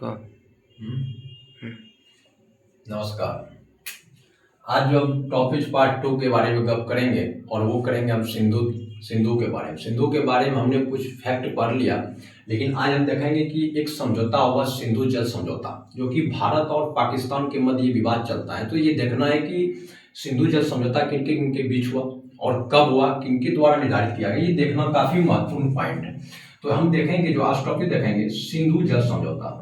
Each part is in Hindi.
हाँ। नमस्कार। आज जो हम टॉपिक पार्ट 2 के बारे में गप करेंगे और वो करेंगे हम सिंधु के बारे में। सिंधु के बारे में हमने कुछ फैक्ट पढ़ लिया, लेकिन आज हम देखेंगे कि एक समझौता हुआ सिंधु जल समझौता, जो कि भारत और पाकिस्तान के मध्य ये विवाद चलता है। तो ये देखना है कि सिंधु जल समझौता किनके किनके बीच हुआ और कब हुआ, किनके द्वारा निर्धारित किया गया, ये देखना काफी महत्वपूर्ण पॉइंट है। तो हम देखेंगे, जो आज टॉपिक देखेंगे, सिंधु जल समझौता।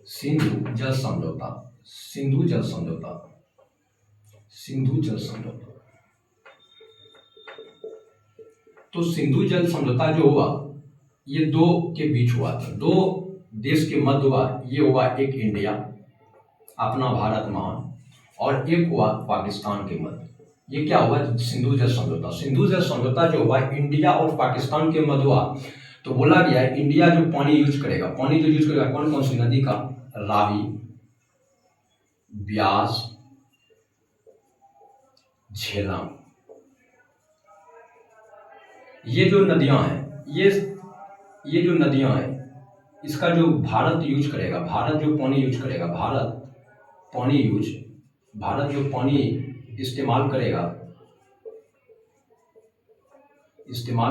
सिंधु जल समझौता, सिंधु जल समझौता, सिंधु जल समझौता। तो सिंधु जल समझौता जो हुआ, ये दो के बीच हुआ था, दो देश के मध्य हुआ। ये हुआ एक इंडिया, अपना भारत महान, और एक हुआ पाकिस्तान के मध्य। ये क्या हुआ? सिंधु जल समझौता। सिंधु जल समझौता जो हुआ इंडिया और पाकिस्तान के मध्य हुआ। तो बोला गया है इंडिया जो पानी यूज करेगा, पानी जो यूज करेगा कौन कौन सी नदी का? रावी, ब्यास, झेलम। ये जो नदियां हैं, ये जो नदियां हैं, इसका जो भारत यूज करेगा, भारत जो पानी यूज करेगा, भारत जो पानी इस्तेमाल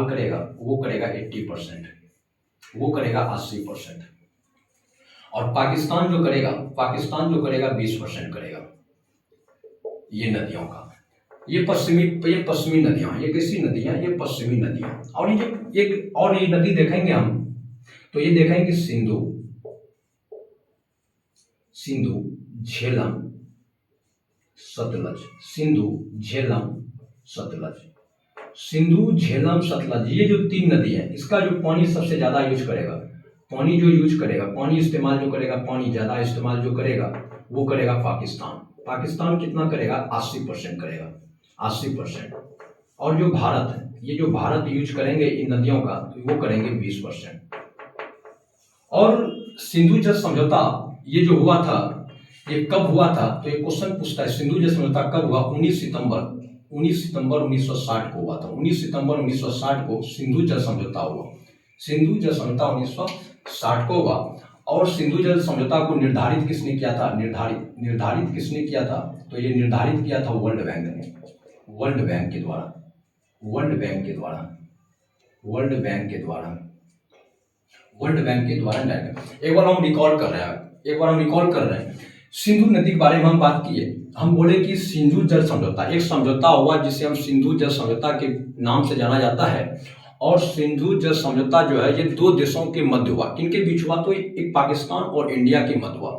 करेगा वो करेगा 80%, वो करेगा 80%। और पाकिस्तान जो करेगा 20% करेगा ये नदियों का। ये पश्चिमी नदियां, ये कैसी नदियां? ये पश्चिमी नदियां। और ये एक और ये नदी देखेंगे हम, तो ये देखेंगे सिंधु, झेलम, सतलज। सिंधु, झेलम, सतलज। सिंधु, झेलम, सतलज, ये जो तीन नदी है, इसका जो पानी सबसे ज्यादा यूज करेगा, पानी इस्तेमाल जो करेगा, पानी ज्यादा इस्तेमाल जो करेगा, वो करेगा पाकिस्तान कितना करेगा? 80% करेगा, 80%। और जो भारत है, ये जो भारत यूज करेंगे इन नदियों का, तो वो करेंगे 20%। और सिंधु जल समझौता ये जो हुआ था, ये कब हुआ था? तो ये क्वेश्चन पूछता है, सिंधु जल समझौता कब हुआ? 19 सितंबर 1960 को हुआ था। 19 सितंबर 1960 को सिंधु जल समझौता हुआ। सिंधु जल समझौता 1960 को हुआ। और सिंधु जल समझौता को निर्धारित किसने किया था? निर्धारित किसने किया था? तो ये निर्धारित किया था वर्ल्ड बैंक ने, वर्ल्ड बैंक के द्वारा। एक बार हम रिकॉल कर रहे हैं सिंधु नदी के बारे में हम बात किए। हम बोले कि सिंधु जल समझौता एक समझौता हुआ जिसे हम सिंधु जल समझौता के नाम से जाना जाता है। और सिंधु जल समझौता जो है, ये दो देशों के मध्य हुआ। किनके बीच हुआ? तो एक पाकिस्तान और इंडिया के मध्य हुआ।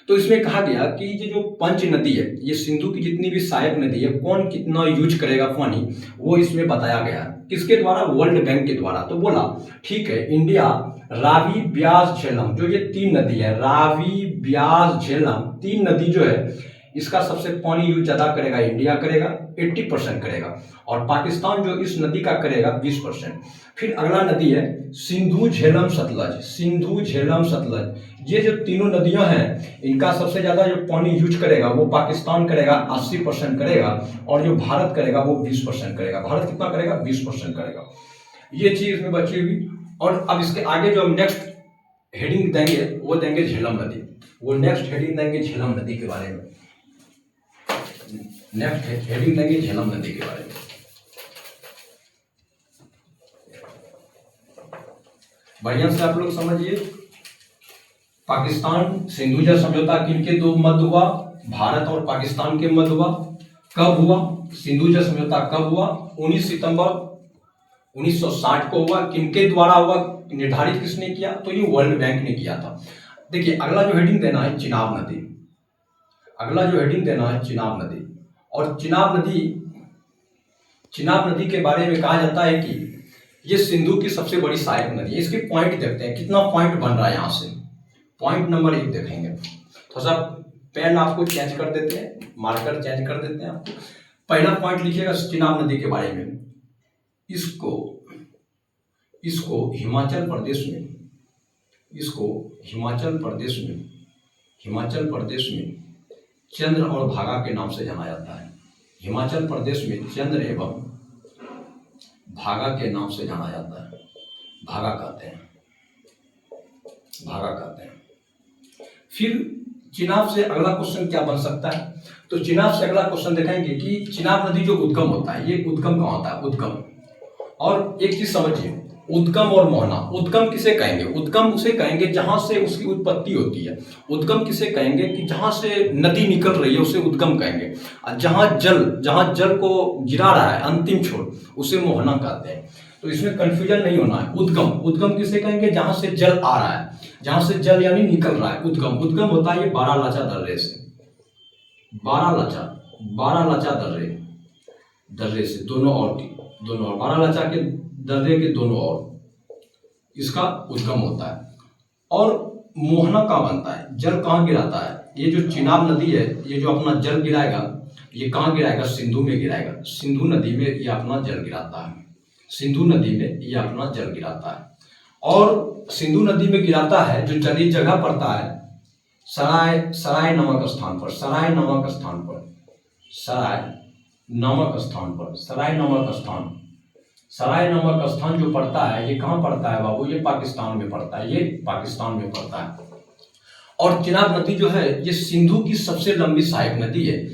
तो इसमें कहा गया कि ये जो पंच नदी है, ये सिंधु की जितनी भी सहायक नदी है, कौन कितना यूज करेगा पानी, वो इसमें बताया गया। किसके द्वारा? वर्ल्ड बैंक के द्वारा। तो बोला ठीक है, इंडिया रावी, ब्यास, झेलम, जो ये तीन नदी है, रावी, ब्यास, झेलम, तीन नदी जो है, इसका सबसे पानी यूज ज्यादा करेगा इंडिया करेगा, 80% करेगा। और पाकिस्तान जो इस नदी का करेगा 20%। फिर अगला नदी है सिंधु, झेलम, सतलज। सिंधु, झेलम, सतलज, ये जो तीनों नदियां हैं, इनका सबसे ज्यादा जो पानी यूज करेगा वो पाकिस्तान करेगा, 80% करेगा। और जो भारत करेगा वो 20% करेगा। भारत कितना करेगा? 20% करेगा। ये चीज इसमें बची हुई। और अब इसके आगे जो हम नेक्स्ट हेडिंग देंगे वो देंगे झेलम नदी। वो नेक्स्ट हेडिंग देंगे झेलम नदी के बारे में। नेक्स्ट हेडिंग देंगे झेलम नदी के बारे में। बढ़िया से आप लोग समझिए। पाकिस्तान सिंधु जल समझौता किनके दो मध्य हुआ? भारत और पाकिस्तान के मध्य हुआ। कब हुआ सिंधु जल समझौता? कब हुआ? 19 सितंबर 1960 को हुआ। किनके द्वारा हुआ? निर्धारित किसने किया? तो ये वर्ल्ड बैंक ने किया था। देखिए, अगला जो हेडिंग देना है चिनाब नदी। चिनाब नदी। और चिनाब नदी के बारे में कहा जाता है कि ये सिंधु की सबसे बड़ी सहायक नदी है। इसके पॉइंट देखते हैं, कितना पॉइंट बन रहा है यहां से। पॉइंट नंबर 1 देखेंगे। थोड़ा सा पेन आपको चेंज कर देते हैं, मार्कर चेंज कर देते हैं आपको। पहला पॉइंट लिखिएगा चिनाब नदी के बारे में। इसको हिमाचल प्रदेश में चंद्र और भागा के नाम से जाना जाता है। हिमाचल प्रदेश में चंद्र एवं भागा के नाम से जाना जाता है। भागा कहते हैं। फिर चिनाब से अगला क्वेश्चन क्या बन सकता है, तो चिनाब से अगला क्वेश्चन देखेंगे कि चिनाब नदी जो उद्गम होता है, ये उद्गम कहाँ होता है, उद्गम। और एक चीज समझिए, उद्गम और मोहना, उद्गम किसे कहेंगे, उद्गम उसे कहेंगे जहां से उसकी उत्पत्ति होती है। उद्गम किसे कहेंगे कि जहां से नदी निकल रही है उसे उद्गम कहेंगे, और जहां जल को गिरा रहा है अंतिम छोर उसे मोहना कहते हैं। तो इसमें कंफ्यूजन नहीं होना है। उद्गम किसे कहेंगे, जहां से जल आ रहा है, जहां से जल यानी निकल रहा है, उद्गम होता है ये 12 लाचा दर्रे से, 12 लाचा दर्रे से दोनों ओर 12 लाचा के दर्रे के दोनों ओर इसका उद्गम होता है। और मोहना कहाँ बनता है, जल कहाँ गिराता है, ये जो चिनाब नदी है, ये जो अपना जल गिराएगा ये कहाँ गिराएगा, सिंधु में गिराएगा। सिंधु नदी में ये अपना जल गिराता है, सिंधु नदी में ये अपना जल गिराता है। और सिंधु नदी में गिराता है जो जलीय जगह पड़ता है सराय नामक स्थान पर, सराय नामक स्थान जो पड़ता है, ये कहाँ पड़ता है बाबू, ये पाकिस्तान में पड़ता है, ये पाकिस्तान में पड़ता है। और चिनाब नदी जो है ये सिंधु की सबसे लंबी सहायक नदी है।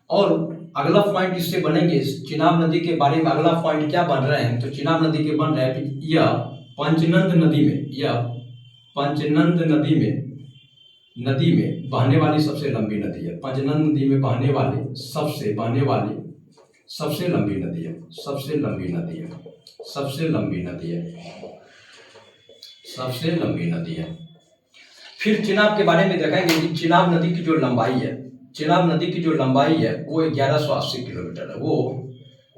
और अगला पॉइंट इससे बनेंगे, चिनाब नदी के बारे में अगला पॉइंट क्या बन रहे हैं, तो चिनाब नदी के बन रहे हैं कि यह पंचनंद नदी में बहने वाली सबसे लंबी नदी है। पंचनंद नदी में बहने वाली सबसे लंबी नदी है। फिर चिनाब के बारे में देखेंगे कि चिनाब नदी की जो लंबाई है वो 1180 किलोमीटर है, वो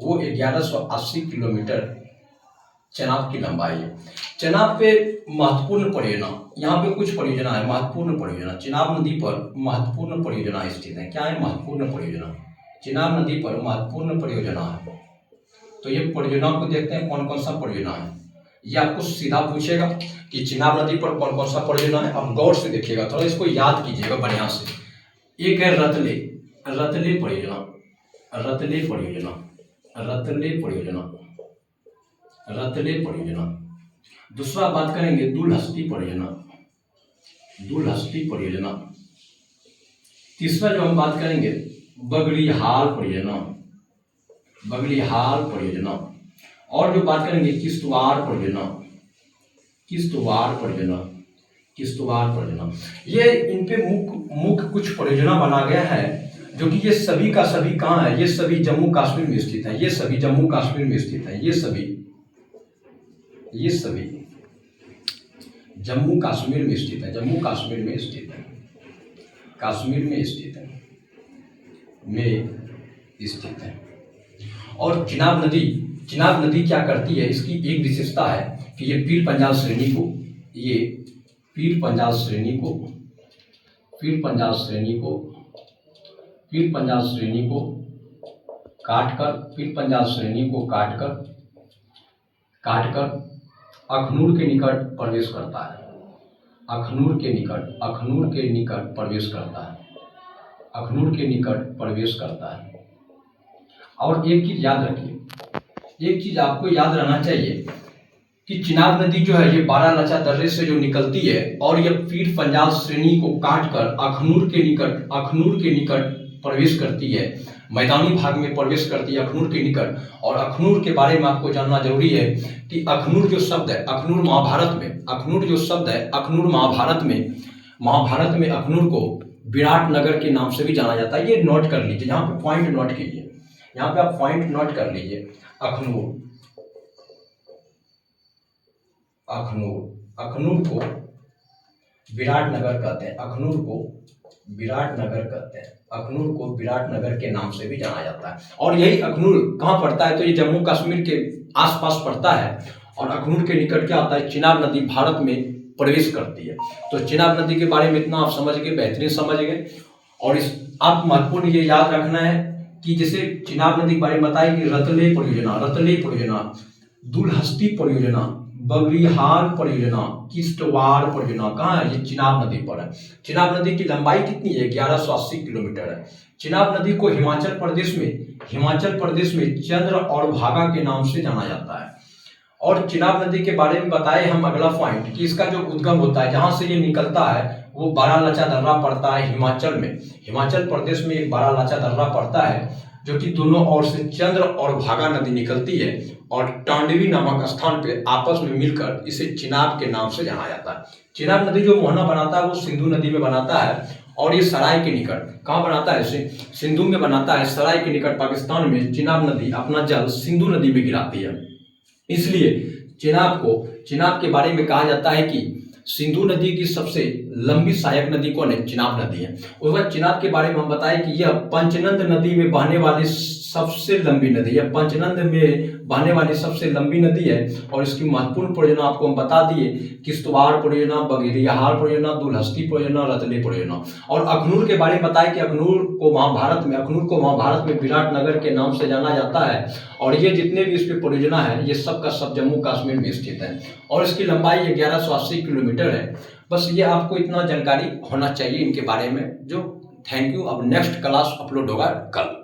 1180 किलोमीटर चिनाब की लंबाई है। चिनाब पे महत्वपूर्ण परियोजना, यहाँ पे कुछ परियोजना है, महत्वपूर्ण परियोजना चिनाब नदी पर महत्वपूर्ण परियोजना स्थित है। क्या है महत्वपूर्ण परियोजना, चिनाब नदी पर महत्वपूर्ण परियोजना है। तो ये परियोजना को देखते हैं कौन कौन सा परियोजना है। ये आपको सीधा पूछेगा कि चिनाब नदी पर कौन कौन सा परियोजना है, आप गौर से देखिएगा, थोड़ा इसको याद कीजिएगा बढ़िया से। एक है रतले परियोजना। दूसरा बात करेंगे दुलहस्ती परियोजना। तीसरा जो हम बात करेंगे बगड़िहाल परियोजना। और जो बात करेंगे किश्तवाड़ परियोजना। ये इन पे मुख्य कुछ परियोजना बना गया है, जो कि ये सभी का सभी कहाँ है, ये सभी जम्मू कश्मीर में स्थित है, ये सभी जम्मू कश्मीर में स्थित है, ये सभी जम्मू कश्मीर में स्थित है, और चिनाब नदी क्या करती है, इसकी एक विशेषता है कि ये पीर पंजाल श्रेणी को काट कर अखनूर के निकट प्रवेश करता है। अखनूर के निकट प्रवेश करता है। और एक चीज याद रखिए, एक चीज आपको याद रहना चाहिए कि चिनाब नदी जो है ये 12 लाचा दर्रे से जो निकलती है और ये पीर पंजाल श्रेणी को काट कर अखनूर के निकट प्रवेश करती है, मैदानी भाग में प्रवेश करती है अखनूर के निकट। और अखनूर के बारे में आपको जानना जरूरी है कि अखनूर जो शब्द है, अखनूर महाभारत में अखनूर को विराट नगर के नाम से भी जाना जाता है। ये नोट कर लीजिए, यहाँ पे पॉइंट नोट कीजिए, यहाँ पे आप पॉइंट नोट कर लीजिए। अखनूर को विराट नगर कहते हैं, अखनूर को विराट नगर के नाम से भी जाना जाता है। और यही अखनूर कहाँ पड़ता है, तो ये जम्मू कश्मीर के आसपास पड़ता है। और अखनूर के निकट क्या होता है, चिनाब नदी भारत में प्रवेश करती है। तो चिनाब नदी के बारे में इतना आप समझ गए, बेहतरीन समझ गए। और इस आप महत्वपूर्ण ये याद रखना है कि जैसे चिनाब नदी के बारे में बताया कि रतले परियोजना, दुलहस्ती परियोजना, बगड़िहाल परियोजना, किश्तवाड़ परियोजना कहाँ है, ये चिनाब नदी पर है। चिनाब नदी की लंबाई कितनी है, 1180 किलोमीटर है। चिनाब नदी को हिमाचल प्रदेश में चंद्र और भागा के नाम से जाना जाता है। और चिनाब नदी के बारे में बताए हम अगला पॉइंट कि इसका जो उद्गम होता है, जहां से ये निकलता है वो बारालाचा दर्रा पड़ता है हिमाचल में। हिमाचल प्रदेश में एक बारालाचा दर्रा पड़ता है, जो कि दोनों ओर से चंद्र और भागा नदी निकलती है और टांडवी नामक स्थान पे आपस में मिलकर इसे चिनाब के नाम से जाना जाता है। चिनाब नदी जो मोहना बनाता है वो सिंधु नदी में बनाता है, और ये सराय के निकट कहाँ बनाता है, सिंधु में बनाता है। सराय के निकट पाकिस्तान में चिनाब नदी अपना जल सिंधु नदी में गिराती है। इसलिए चिनाब के बारे में कहा जाता है कि सिंधु नदी की सबसे लंबी सहायक नदी कौन है, चिनाब नदी है। उसके बाद चिनाब के बारे में हम बताएं कि यह पंचनंद नदी में बहने वाली सबसे लंबी नदी है, पंचनंद में बहने वाली सबसे लंबी नदी है। और इसकी महत्वपूर्ण परियोजना आपको हम बता दिए, किश्तवाड़ परियोजना, बगेरियाहार परियोजना, दुलहस्ती परियोजना, रतले परियोजना। और अखनूर के बारे में बताएं कि अखनूर को महाभारत में विराट नगर के नाम से जाना जाता है। और ये जितने भी इस पे परियोजना है ये सब का सब जम्मू कश्मीर में स्थित है, और इसकी लंबाई 1180 किलोमीटर है। बस ये आपको इतना जानकारी होना चाहिए इनके बारे में। जो थैंक यू। अब नेक्स्ट क्लास अपलोड होगा कल।